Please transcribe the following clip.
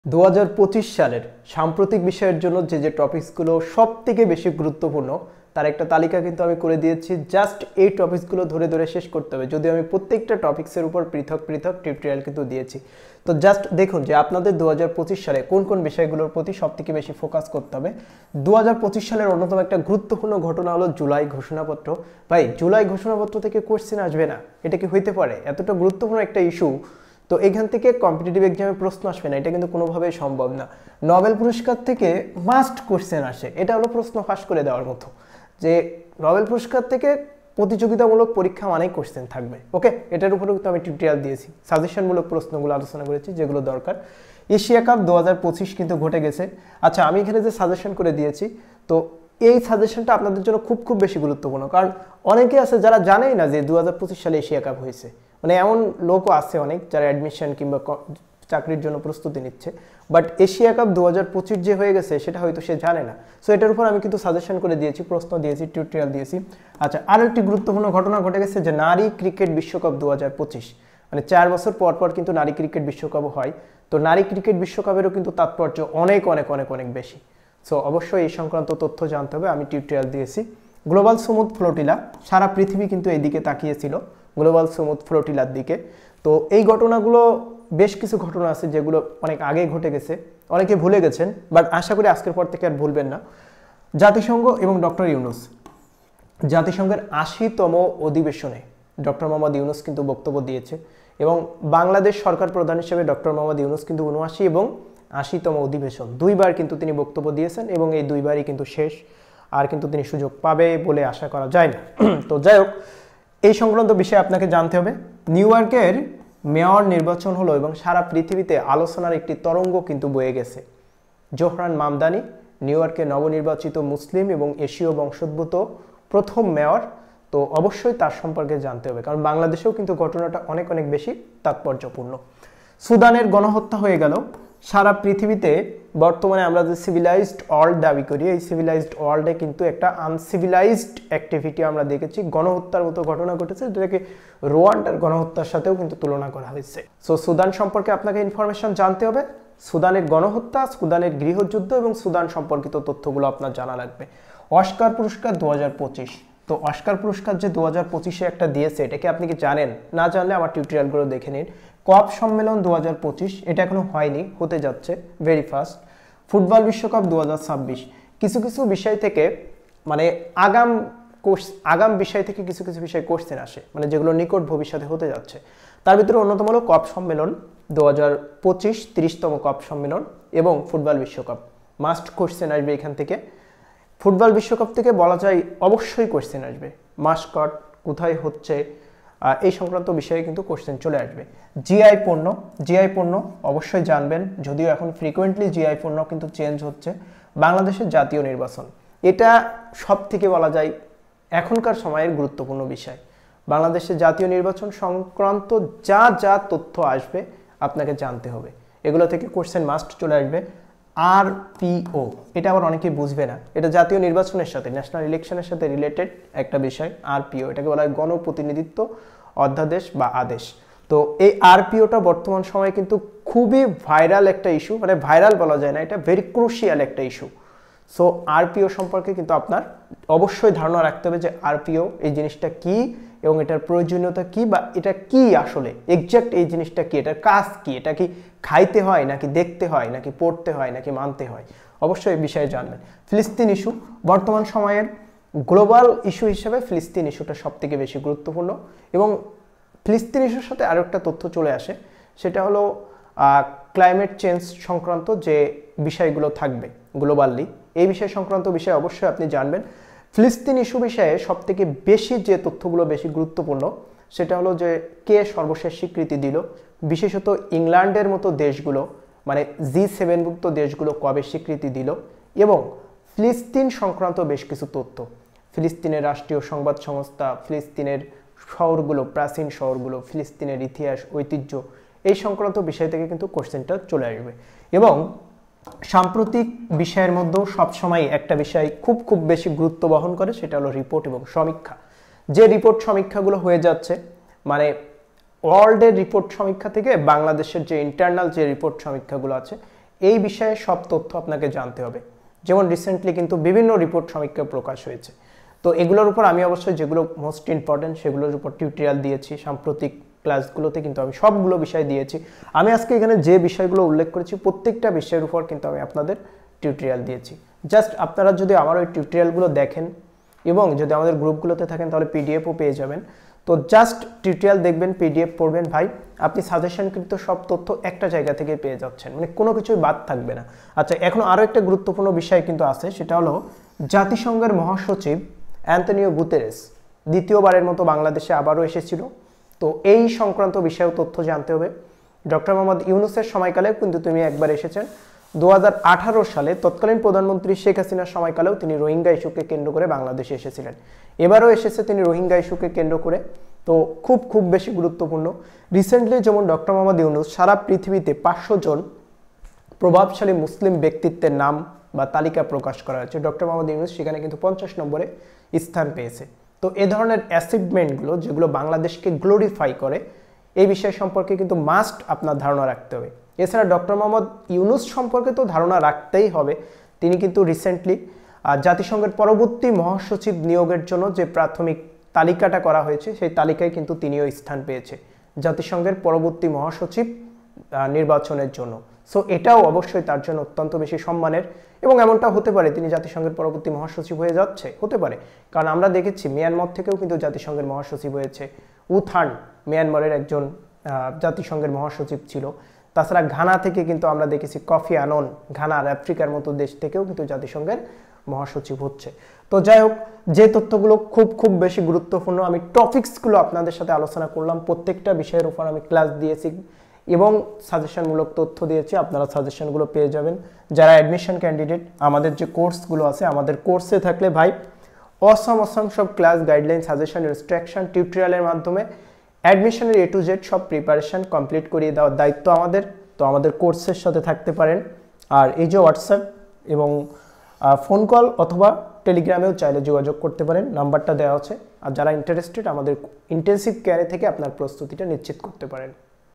2025 সালের সাম্প্রতিক বিষয়ের জন্য যে টপিকসগুলো সবথেকে বেশি গুরুত্বপূর্ণ তার একটা তালিকা কিন্তু আমি করে দিয়েছি। জাস্ট এই টপিকসগুলো ধরে ধরে শেষ করতে হবে, যদিও আমি প্রত্যেকটা টপিকসের উপর পৃথক পৃথক টিউটোরিয়াল কিন্তু দিয়েছি। তো জাস্ট দেখুন যে আপনাদের 2025 সালে কোন কোন বিষয়গুলোর প্রতি সবথেকে বেশি ফোকাস করতে হবে। 2025 সালের অন্যতম একটা গুরুত্বপূর্ণ ঘটনা হলো জুলাই ঘোষণাপত্র। ভাই, জুলাই ঘোষণাপত্র থেকে কোশ্চেন আসবে না, এটা কি হইতে পারে? এতটা গুরুত্বপূর্ণ একটা ইস্যু, তো এখান থেকে কম্পিটিটিভ এক্সামে প্রশ্ন আসবে না, এটা কিন্তু কোনোভাবেই সম্ভব না। নোবেল পুরস্কার থেকে মাস্ট কোশ্চেন আসে, এটা হলো প্রশ্ন ফাঁস করে দেওয়ার মতো, যে নোবেল পুরস্কার থেকে প্রতিযোগিতামূলক পরীক্ষা মানেই কোশ্চেন থাকবে। ওকে, এটার উপরেও কিন্তু আমি টিউটোরিয়াল দিয়েছি, সাজেশনমূলক প্রশ্নগুলো আলোচনা করেছি যেগুলো দরকার। এশিয়া কাপ 2025 কিন্তু ঘটে গেছে। আচ্ছা, আমি এখানে যে সাজেশন করে দিয়েছি, তো এই সাজেশনটা আপনাদের জন্য খুব খুব বেশি গুরুত্বপূর্ণ, কারণ অনেকে আছে যারা জানেই না যে 2025 সালে এশিয়া কাপ হয়েছে। মানে এমন লোকও আছে অনেক যারা অ্যাডমিশন কিংবা চাকরির জন্য প্রস্তুতি নিচ্ছে, বাট এশিয়া কাপ 2025 যে হয়ে গেছে সেটা হয়তো সে জানে না। সো এটার উপর আমি কিন্তু সাজেশন করে দিয়েছি, প্রশ্ন দিয়েছি, টিউটোরিয়াল দিয়েছি। আচ্ছা, আরও একটি গুরুত্বপূর্ণ ঘটনা ঘটে গেছে যে নারী ক্রিকেট বিশ্বকাপ 2025, মানে 4 বছর পর পর কিন্তু নারী ক্রিকেট বিশ্বকাপও হয়। তো নারী ক্রিকেট বিশ্বকাপেরও কিন্তু তাৎপর্য অনেক অনেক অনেক অনেক বেশি। সো অবশ্যই এই সংক্রান্ত তথ্য জানতে হবে, আমি টিউটোরিয়াল দিয়েছি। গ্লোবাল সমুদ ফ্লোটিলা, সারা পৃথিবী কিন্তু এই দিকে তাকিয়েছিল, গ্লোবাল সমুদ ফ্লোটিলার দিকে। তো এই ঘটনাগুলো, বেশ কিছু ঘটনা আছে যেগুলো অনেক আগে ঘটে গেছে, অনেকে ভুলে গেছেন, বাট আশা করি আজকের পর থেকে আর ভুলবেন না। জাতিসংঘ এবং ডক্টর ইউনূস, জাতিসংঘের 80তম অধিবেশনে ডক্টর মোহাম্মদ ইউনূস কিন্তু বক্তব্য দিয়েছে, এবং বাংলাদেশ সরকার প্রধান হিসেবে ডক্টর মোহাম্মদ ইউনূস কিন্তু 79 এবং 80তম অধিবেশন দুইবার কিন্তু তিনি বক্তব্য দিয়েছেন, এবং এই দুইবারই কিন্তু শেষ, আর কিন্তু তিনি সুযোগ পাবে বলে আশা করা যায় না। তো যাই হোক, এই সংক্রান্ত বিষয়ে আপনাকে জানতে হবে। নিউ ইয়র্কের মেয়র নির্বাচন হলো এবং সারা পৃথিবীতে আলোচনার একটি তরঙ্গ কিন্তু বয়ে গেছে। জোহরান মামদানি নিউ ইয়র্কে নবনির্বাচিত মুসলিম এবং এশীয় বংশোদ্ভূত প্রথম মেয়র। তো অবশ্যই তার সম্পর্কে জানতে হবে, কারণ বাংলাদেশেও কিন্তু ঘটনাটা অনেক অনেক বেশি তাৎপর্যপূর্ণ। সুদানের গণহত্যা হয়ে গেল। সারা পৃথিবীতে বর্তমানে আমরা যে সিভিলাইজড ওয়ার্ল্ড দাবি করি, এই সিভিলাইজড ওয়ার্ল্ডে কিন্তু একটা আনসিভিলাইজড অ্যাক্টিভিটি আমরা দেখেছি, গণহত্যার মতো ঘটনা ঘটেছে, যেটাকে রোয়ান্ডার গণহত্যার সাথেও কিন্তু তুলনা করা হয়েছে। সো সুদান সম্পর্কে আপনাকে ইনফরমেশন জানতে হবে। সুদানের গণহত্যা, সুদানের গৃহযুদ্ধ এবং সুদান সম্পর্কিত তথ্যগুলো আপনার জানা লাগবে। অস্কার পুরস্কার 2025, তো অস্কার পুরস্কার যে 2025-এ একটা দিয়েছে, এটাকে আপনি কি জানেন? না জানলে আমার টিউটোরিয়ালগুলো দেখে নিন। কপ সম্মেলন 2025, এটা এখনো হয়নি, হতে যাচ্ছে ভেরি ফাস্ট। ফুটবল বিশ্বকাপ 2026, কিছু কিছু বিষয় থেকে, মানে আগাম বিষয় থেকে কিছু কিছু বিষয় কোশ্চেন আসে, মানে যেগুলো নিকট ভবিষ্যতে হতে যাচ্ছে। তার ভিতরে অন্যতম হলো কপ সম্মেলন 2025, 30তম কপ সম্মেলন এবং ফুটবল বিশ্বকাপ। মাস্ট কোশ্চেন আসবে এখান থেকে। ফুটবল বিশ্বকাপ থেকে বলা যায় অবশ্যই কোশ্চেন আসবে, মাস্কট কোথায় হচ্ছে, এই সংক্রান্ত বিষয়ে কিন্তু কোশ্চেন চলে আসবে। জিআই পণ্য অবশ্যই জানবেন, যদিও এখন ফ্রিকোয়েন্টলি জিআই পণ্য কিন্তু চেঞ্জ হচ্ছে। বাংলাদেশের জাতীয় নির্বাচন, এটা সব থেকে বলা যায় এখনকার সময়ের গুরুত্বপূর্ণ বিষয়। বাংলাদেশের জাতীয় নির্বাচন সংক্রান্ত যা যা তথ্য আসবে আপনাকে জানতে হবে, এগুলো থেকে কোশ্চেন মাস্ট চলে আসবে। আরপিও, এটা আবার অনেকেই বুঝবে না, এটা জাতীয় নির্বাচনের সাথে, ন্যাশনাল ইলেকশনের সাথে রিলেটেড একটা বিষয়। আরপিও, এটাকে বলা হয় গণপ্রতিনিধিত্ব অধ্যাদেশ বা আদেশ। তো এই আরপিওটা বর্তমান সময়ে কিন্তু খুবই ভাইরাল একটা ইস্যু, মানে ভাইরাল বলা যায় না, এটা ভেরি ক্রুশিয়াল একটা ইস্যু। সো আরপিও সম্পর্কে কিন্তু আপনার অবশ্যই ধারণা রাখতে হবে যে আরপিও এই জিনিসটা কি, এবং এটার প্রয়োজনীয়তা কি, বা এটা কি আসলে এক্সাক্ট এই জিনিসটা কি, এটার কাজ কি, এটা কি খাইতে হয় নাকি দেখতে হয় নাকি পড়তে হয় নাকি মানতে হয়, অবশ্যই এই বিষয়ে জানবেন। ফিলিস্তিন ইস্যু, বর্তমান সময়ের গ্লোবাল ইস্যু হিসেবে ফিলিস্তিন ইস্যুটা সবথেকে বেশি গুরুত্বপূর্ণ, এবং ফিলিস্তিন ইস্যুর সাথে আরও একটা তথ্য চলে আসে, সেটা হলো ক্লাইমেট চেঞ্জ সংক্রান্ত যে বিষয়গুলো থাকবে গ্লোবালি, এই বিষয় সংক্রান্ত বিষয় অবশ্যই আপনি জানবেন। ফিলিস্তিন ইস্যু বিষয়ে সবথেকে বেশি যে তথ্যগুলো বেশি গুরুত্বপূর্ণ, সেটা হলো যে কে সর্বশেষ স্বীকৃতি দিল, বিশেষত ইংল্যান্ডের মতো দেশগুলো, মানে G7ভুক্ত দেশগুলো কবে স্বীকৃতি দিল, এবং ফিলিস্তিন সংক্রান্ত বেশ কিছু তথ্য, ফিলিস্তিনের রাষ্ট্রীয় সংবাদ সংস্থা, ফিলিস্তিনের শহরগুলো, প্রাচীন শহরগুলো, ফিলিস্তিনের ইতিহাস ঐতিহ্য, এই সংক্রান্ত বিষয় থেকে কিন্তু কোশ্চেনটা চলে আসবে। এবং সাম্প্রতিক বিষয়ের মধ্যেও সবসময় একটা বিষয় খুব খুব বেশি গুরুত্ব বহন করে, সেটা হলো রিপোর্ট এবং সমীক্ষা। যে রিপোর্ট সমীক্ষাগুলো হয়ে যাচ্ছে, মানে ওয়ার্ল্ডের রিপোর্ট সমীক্ষা থেকে বাংলাদেশের যে ইন্টারনাল যে রিপোর্ট সমীক্ষাগুলো আছে, এই বিষয়ে সব তথ্য আপনাকে জানতে হবে। যেমন রিসেন্টলি কিন্তু বিভিন্ন রিপোর্ট সমীক্ষা প্রকাশ হয়েছে, তো এগুলোর উপর আমি অবশ্যই যেগুলো মোস্ট ইম্পর্টেন্ট সেগুলোর উপর টিউটোরিয়াল দিয়েছি। সাম্প্রতিক ক্লাসগুলোতে কিন্তু আমি সবগুলো বিষয় দিয়েছি। আমি আজকে এখানে যে বিষয়গুলো উল্লেখ করেছি প্রত্যেকটা বিষয়ের উপর কিন্তু আমি আপনাদের টিউটোরিয়াল দিয়েছি। জাস্ট আপনারা যদি আমার ওই টিউটোরিয়ালগুলো দেখেন এবং যদি আমাদের গ্রুপগুলোতে থাকেন তাহলে পিডিএফও পেয়ে যাবেন। তো জাস্ট টিউটোরিয়াল দেখবেন, পিডিএফ পড়বেন, ভাই আপনি সাজেশনকৃত সব তথ্য একটা জায়গা থেকে পেয়ে যাচ্ছেন, মানে কোনো কিছুই বাদ থাকবে না। আচ্ছা, এখন আরও একটা গুরুত্বপূর্ণ বিষয় কিন্তু আছে, সেটা হলো জাতিসংঘের মহাসচিব অ্যান্তনিও গুতেরেস দ্বিতীয়বারের মতো বাংলাদেশে আবারও এসেছিল। তো এই সংক্রান্ত বিষয়েও তথ্য জানতে হবে। ডক্টর মোহাম্মদ ইউনূসের সময়কালেও কিন্তু তিনি একবার এসেছেন। 2018 সালে তৎকালীন প্রধানমন্ত্রী শেখ হাসিনার সময়কালেও তিনি রোহিঙ্গা ইস্যুকে কেন্দ্র করে বাংলাদেশে এসেছিলেন। এবারও এসেছে তিনি রোহিঙ্গা ইস্যুকে কেন্দ্র করে। তো খুব বেশি গুরুত্বপূর্ণ। রিসেন্টলি যেমন ডক্টর মোহাম্মদ ইউনূস সারা পৃথিবীতে 500 জন প্রভাবশালী মুসলিম ব্যক্তিত্বের নাম বা তালিকা প্রকাশ করা হয়েছে। ডক্টর মোহাম্মদ ইউনূস সেখানে কিন্তু 50 নম্বরে স্থান পেয়েছে। তো এ ধরনের অ্যাচিভমেন্টগুলো যেগুলো বাংলাদেশকে গ্লোরিফাই করে, এই বিষয় সম্পর্কে কিন্তু মাস্ট আপনার ধারণা রাখতে হবে। এছাড়া ডক্টর মোহাম্মদ ইউনূস সম্পর্কে তো ধারণা রাখতেই হবে। তিনি কিন্তু রিসেন্টলি জাতিসংঘের পরবর্তী মহাসচিব নিয়োগের জন্য যে প্রাথমিক তালিকাটা করা হয়েছে সেই তালিকায় কিন্তু তিনিও স্থান পেয়েছে জাতিসংঘের পরবর্তী মহাসচিব নির্বাচনের জন্য। সো এটাও অবশ্যই তার জন্য অত্যন্ত বেশি সম্মানের, এবং এমনটা হতে পারে তিনি জাতিসংঘের পরবর্তী মহাসচিব হয়ে যাচ্ছে, হতে পারে। কারণ আমরা দেখেছি মিয়ানমার থেকেও কিন্তু জাতিসংঘের মহাসচিব হয়েছে। উথান মিয়ানমারের একজন জাতিসংঘের মহাসচিব ছিল। তাছাড়া ঘানা থেকে কিন্তু আমরা দেখেছি কফি আনন, ঘানার আফ্রিকার মতো দেশ থেকেও কিন্তু জাতিসংঘের মহাসচিব হচ্ছে। তো যাই হোক, যে তথ্যগুলো খুব বেশি গুরুত্বপূর্ণ, আমি টপিকসগুলো আপনাদের সাথে আলোচনা করলাম। প্রত্যেকটা বিষয়ের উপর আমি ক্লাস দিয়েছি এবং সাজেশনমূলক তথ্য দিয়েছি। আপনারা সাজেশনগুলো পেয়ে যাবেন। যারা অ্যাডমিশন ক্যান্ডিডেট, আমাদের যে কোর্সগুলো আছে, আমাদের কোর্সে থাকলে ভাই অসম সব ক্লাস, গাইডলাইন, সাজেশন, ইনস্ট্রাকশন, টিউটোরিয়ালের মাধ্যমে অ্যাডমিশনের A to Z সব প্রিপারেশন কমপ্লিট করিয়ে দেওয়ার দায়িত্ব আমাদের। তো আমাদের কোর্সের সাথে থাকতে পারেন। আর এই যে হোয়াটসঅ্যাপ এবং ফোন কল অথবা টেলিগ্রামেও চাইলে যোগাযোগ করতে পারেন, নাম্বারটা দেওয়া আছে। আর যারা ইন্টারেস্টেড, আমাদের ইন্টেনসিভ কেয়ারে থেকে আপনার প্রস্তুতিটা নিশ্চিত করতে পারেন।